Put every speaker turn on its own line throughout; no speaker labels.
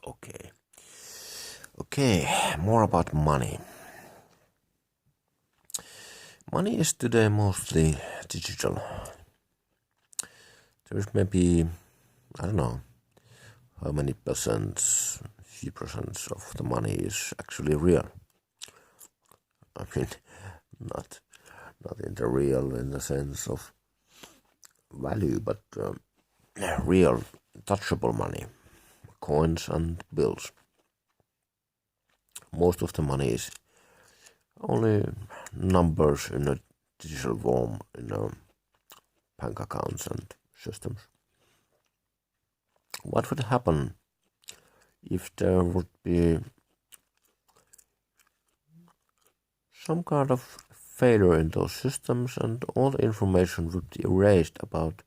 Okay. Okay, more about money. Money is today mostly digital. There is maybe, I don't know, how many few percents of the money is actually real. I mean, not in the real in the sense of value, but real, touchable money, coins and bills. Most of the money is only numbers in a digital form in bank accounts and systems. What would happen if there would be some kind of failure in those systems and all the information would be erased about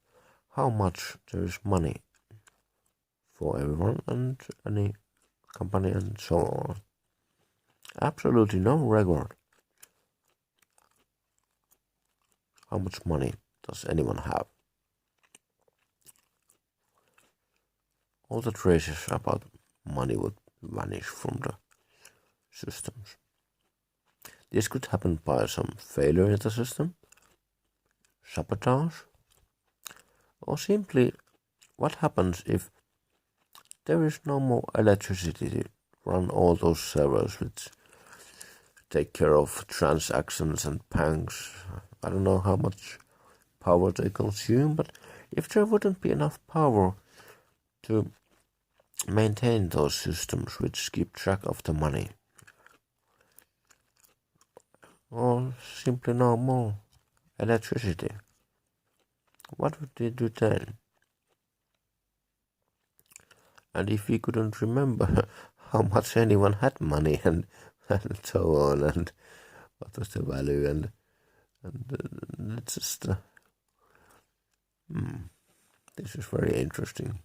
how much there is money for everyone and any company and so on? Absolutely no record. How much money does anyone have? All the traces about money would vanish from the systems. This could happen by some failure in the system, sabotage, or simply what happens if there is no more electricity to run all those servers which take care of transactions and banks. I don't know how much power they consume, but if there wouldn't be enough power to maintain those systems which keep track of the money, or simply no more electricity, what would they do then? And if we couldn't remember how much anyone had money and so on, and what was the value, and it's just this is very interesting.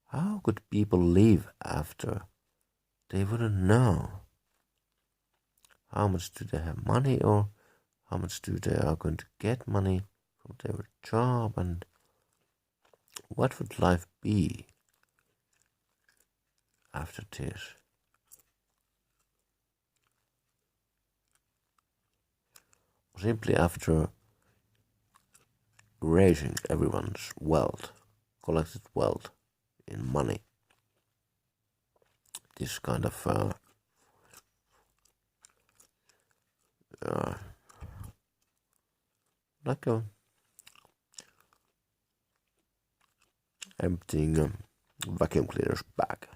How could people live after they wouldn't know how much do they have money, or how much do they are going to get money from their job, and what would life be after this? Simply after erasing everyone's wealth, collected wealth in money. This kind of like a emptying a vacuum cleaner's bag.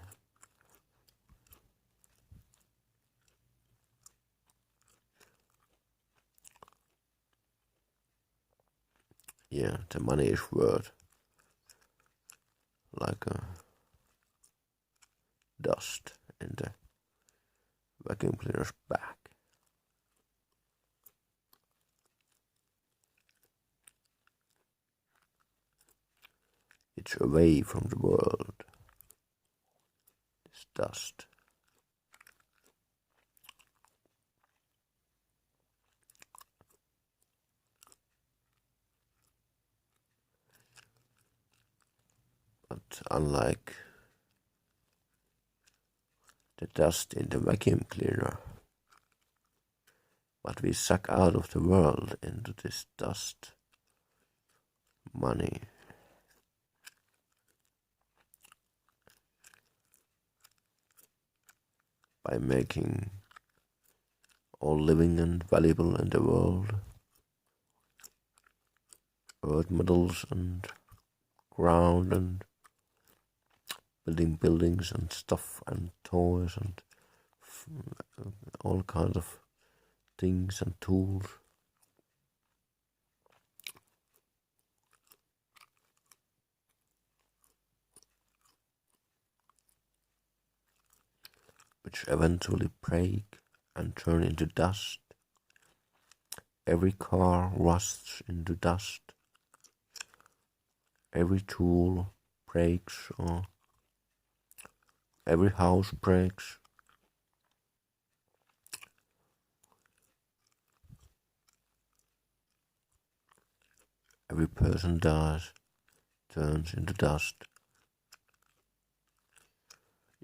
Yeah, the money is worth like a dust in the vacuum cleaner's bag. It's away from the world. It's dust. But unlike the dust in the vacuum cleaner, what we suck out of the world into this dust, money, by making all living and valuable in the world, earth metals and ground and building buildings and stuff and toys and all kinds of things and tools. Which eventually break and turn into dust. Every car rusts into dust. Every tool breaks, or every house breaks. Every person dies, turns into dust.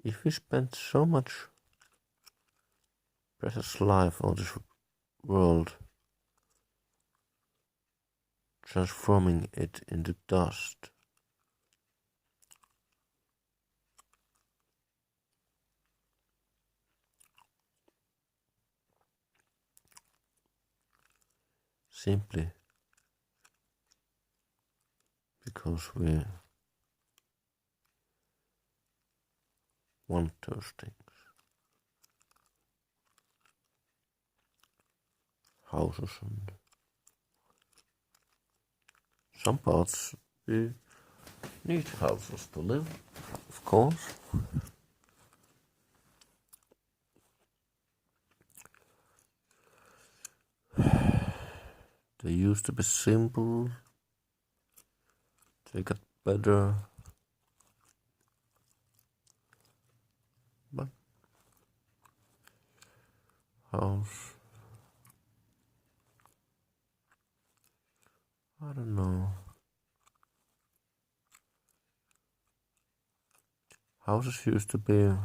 If we spend so much precious life on this world transforming it into dust, simply because we want those things. Houses and some parts we need houses to live, of course. They used to be simple, they got better, but house, I don't know. Houses used to be, I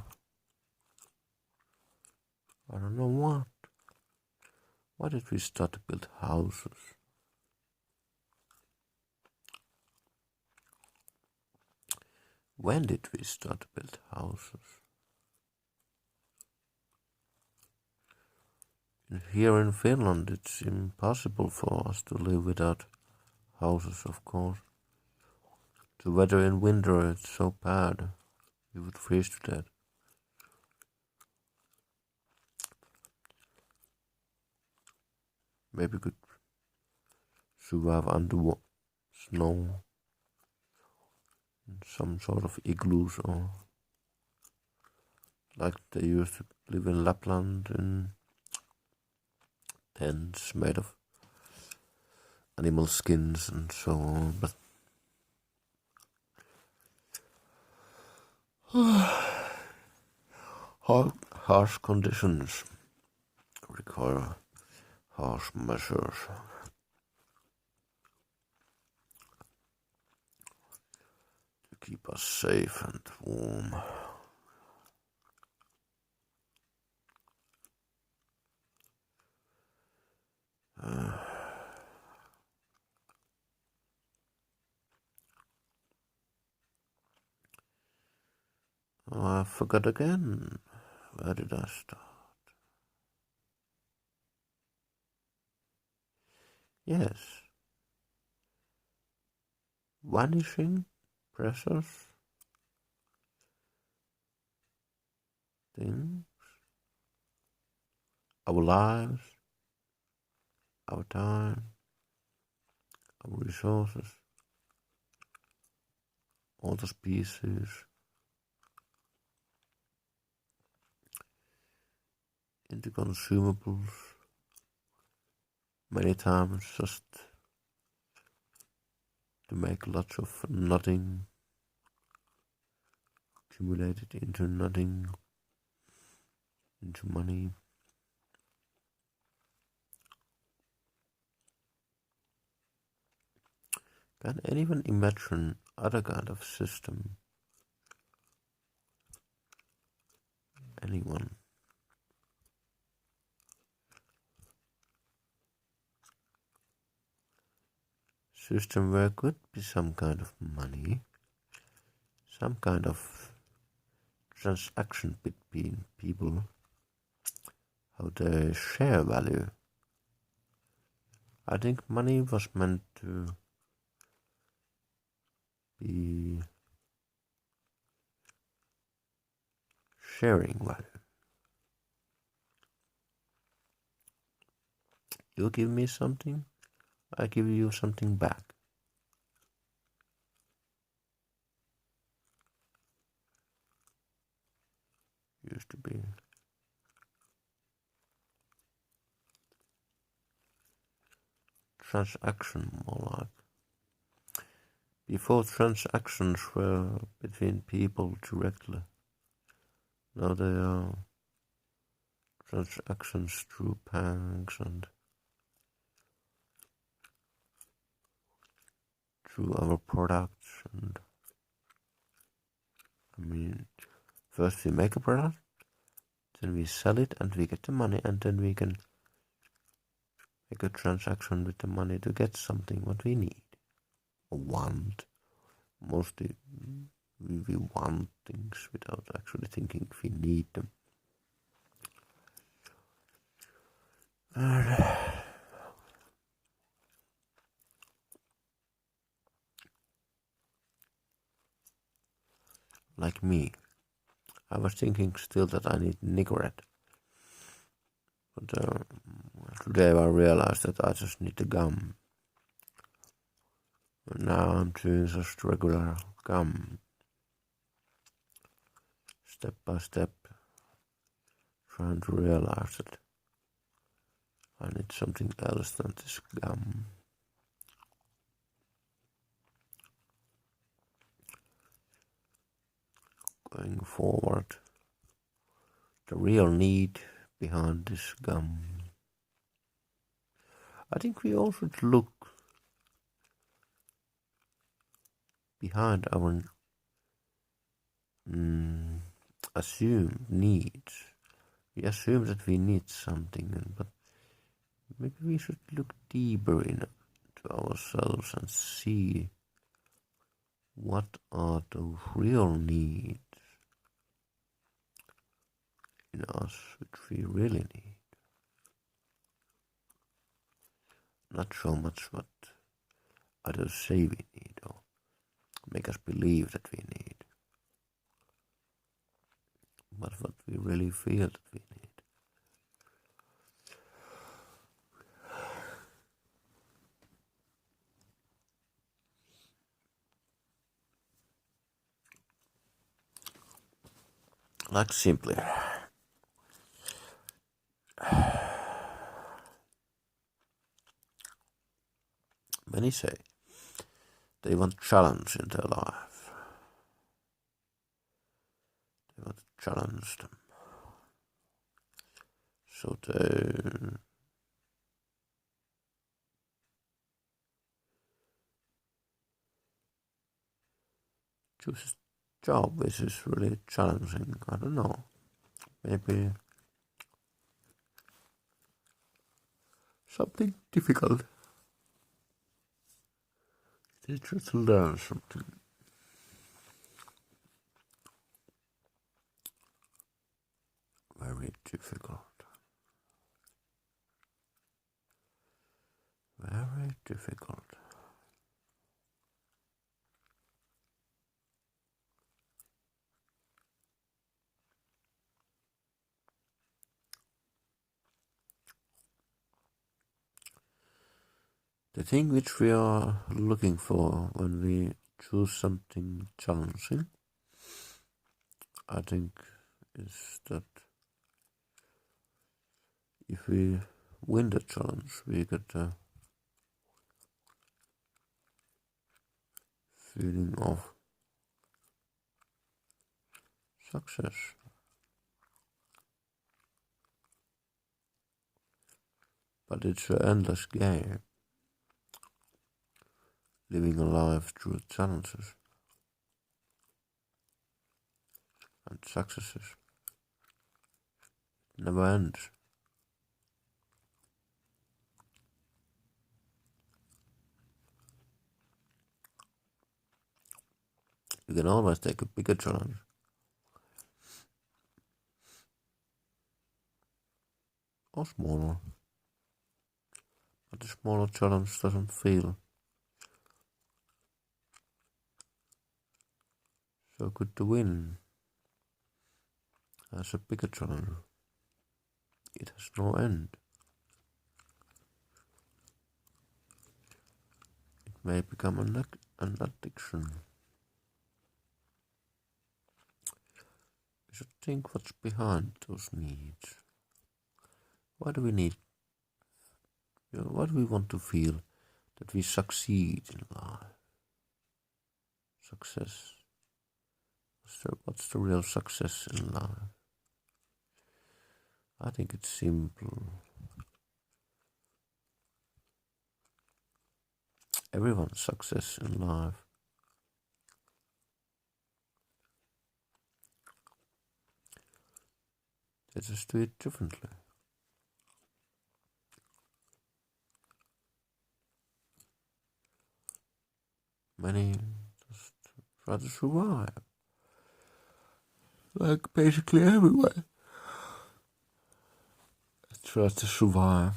don't know what. Why did we start to build houses? When did we start to build houses? Here in Finland, it's impossible for us to live without houses, of course. The weather in winter, it's so bad. We would freeze to death. Maybe we could survive under snow in some sort of igloos, or like they used to live in Lapland in tents made of animal skins and so on, but harsh conditions require harsh measures to keep us safe and warm. I forgot again. Where did I start? Yes. Vanishing precious things. Our lives, our time, our resources, all the species into consumables. Many times just to make lots of nothing, accumulated into nothing, into money. Can anyone imagine other kind of system? Anyone? System where could be some kind of money, some kind of transaction between people, how they share value. I think money was meant to be sharing value. You give me something, I give you something back. Used to be. Transaction, more like. Before, transactions were between people directly. Now they are transactions through banks and through our products, and I mean First we make a product, then we sell it and we get the money, and then we can make a transaction with the money to get something what we need or want. Mostly we want things without actually thinking if we need them. And like me, I was thinking still that I need Nicorette. But today I realized that I just need the gum. And now I'm doing just regular gum. Step by step. Trying to realize that I need something else than this gum. Going forward, the real need behind this gum. I think we all should look behind our assumed needs. We assume that we need something, but maybe we should look deeper into ourselves and see what are the real needs in us which we really need. Not so much what others say we need or make us believe that we need, but what we really feel that we need. Like simply, many say they want challenge in their life. They want to challenge them. So they choose a job which is really challenging. I don't know. Maybe something difficult. They try to learn something. Very difficult. Very difficult. The thing which we are looking for when we choose something challenging, I think, is that if we win the challenge, we get a feeling of success. But it's an endless game, living a life through challenges and successes. It never ends. You can always take a bigger challenge. Or smaller. But the smaller challenge doesn't feel so good to win as a bigger challenge. It has no end. It may become an addiction. We should think what's behind those needs. Why do we need? Why do we want to feel that we succeed in life? Success. What's the real success in life? I think it's simple. Everyone's success in life just do it differently. Many just try to survive. Like basically everywhere. Try to survive.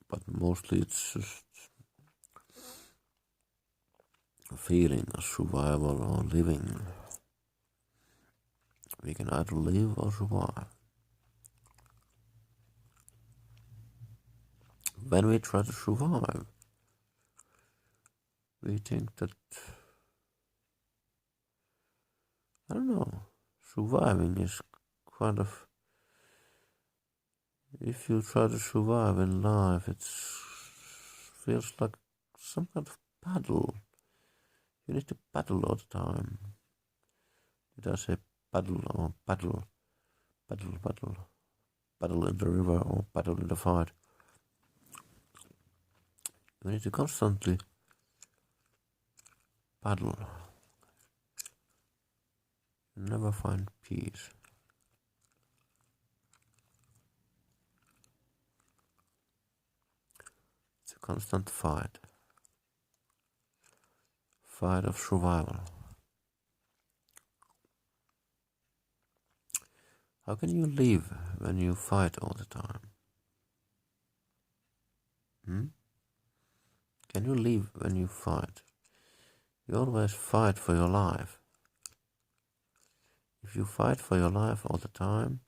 But mostly it's just a feeling of survival or living. We can either live or survive. When we try to survive, we think that, I don't know, surviving is kind of, if you try to survive in life, it feels like some kind of battle. You need to battle all the time. Did I say battle or battle? Battle in the river or battle in the fight. You need to constantly battle. You never find peace. It's a constant fight. Fight of survival. How can you live when you fight all the time? Can you live when you fight? You always fight for your life. If you fight for your life all the time,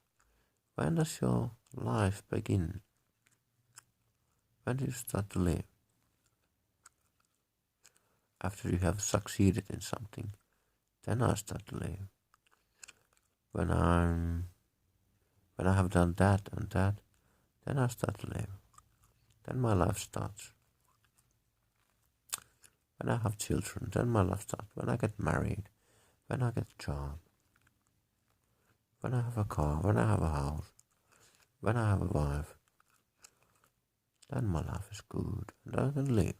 when does your life begin? When do you start to live? After you have succeeded in something, then I start to live. When I have done that and that, then I start to live. Then my life starts. When I have children, then my life starts. When I get married, when I get a job, when I have a car, when I have a house, when I have a wife, then my life is good and I can live.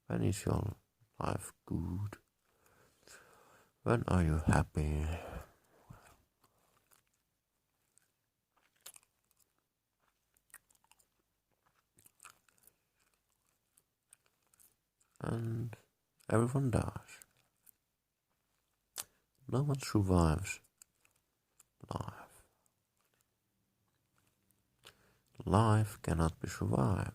When is your life good? When are you happy? And everyone dies. No one survives life. Life cannot be survived.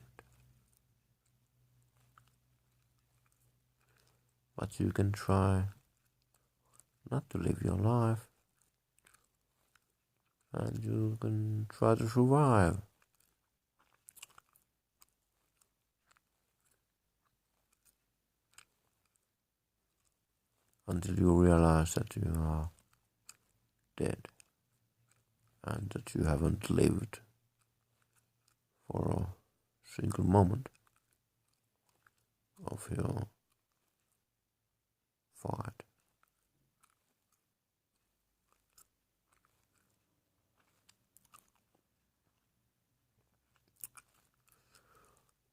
But you can try not to live your life, and you can try to survive. Until you realize that you are dead and that you haven't lived for a single moment of your fight.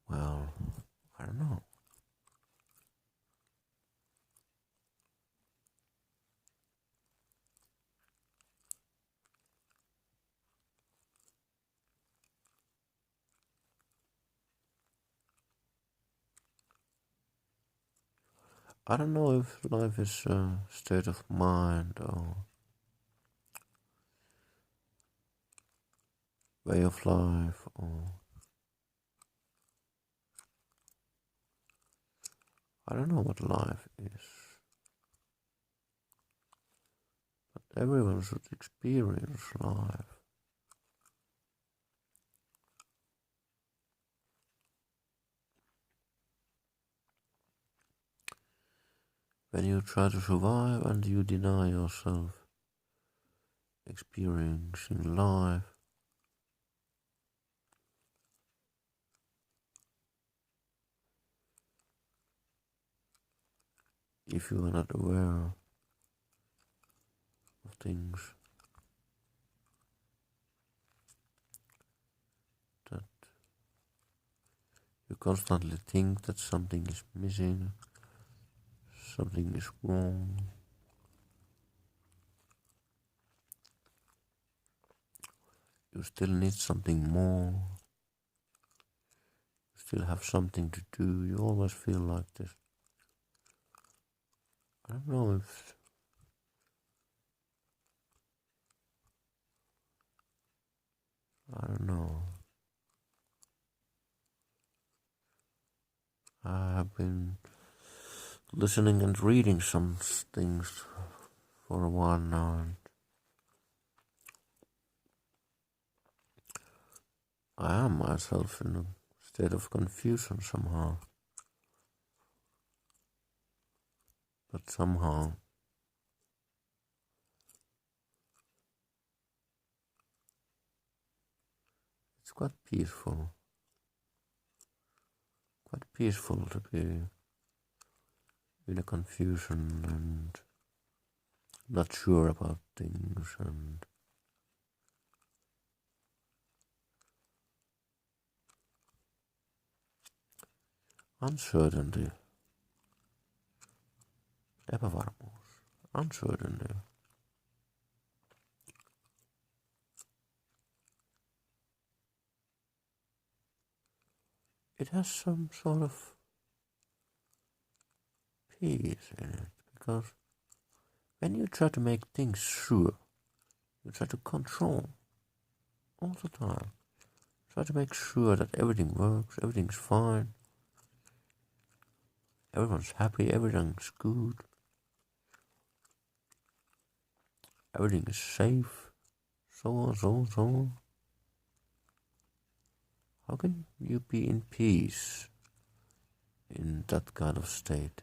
Well, I don't know. I don't know if life is a state of mind or way of life, or I don't know what life is. But everyone should experience life. When you try to survive and you deny yourself experiencing life, if you are not aware of things that you constantly think that something is missing, something is wrong, You still need something more. You still have something to do. You always feel like this. I don't know if I don't know. I have been listening and reading some things for a while now, and I am myself in a state of confusion somehow. But somehow it's quite peaceful. Quite peaceful to be in a confusion and not sure about things and uncertainty. Epävarmuus. Uncertainty. It has some sort of peace in it, because when you try to make things sure, you try to control all the time. Try to make sure that everything works, everything's fine, everyone's happy, everything's good, everything is safe, so on, so on, so on. How can you be in peace in that kind of state?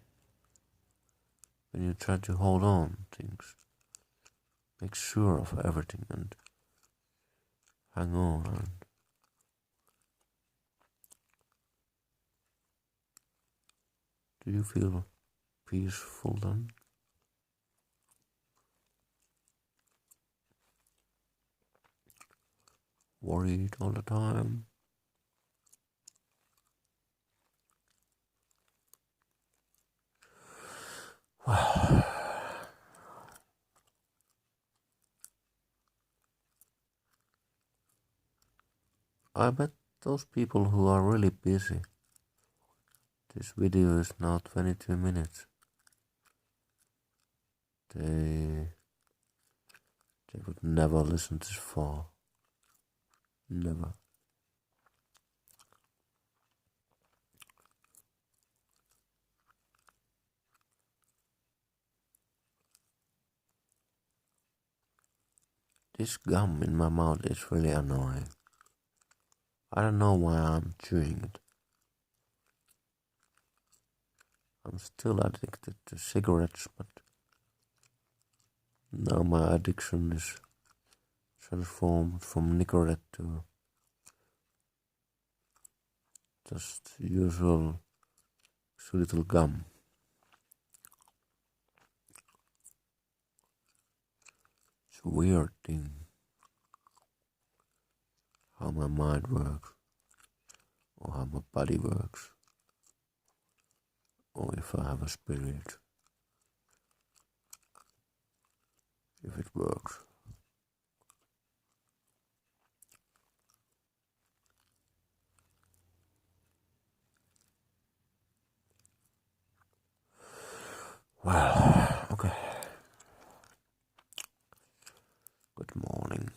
When you try to hold on things, make sure of everything and hang on. And do you feel peaceful then? Worried all the time? Well, I bet those people who are really busy, this video is now 22 minutes. They would never listen this far. Never. This gum in my mouth is really annoying. I don't know why I'm chewing it. I'm still addicted to cigarettes, but now my addiction is transformed from Nicorette to just usual sweet little gum. It's a weird thing how my mind works, or how my body works, or if I have a spirit, if it works. Well, okay. Good morning.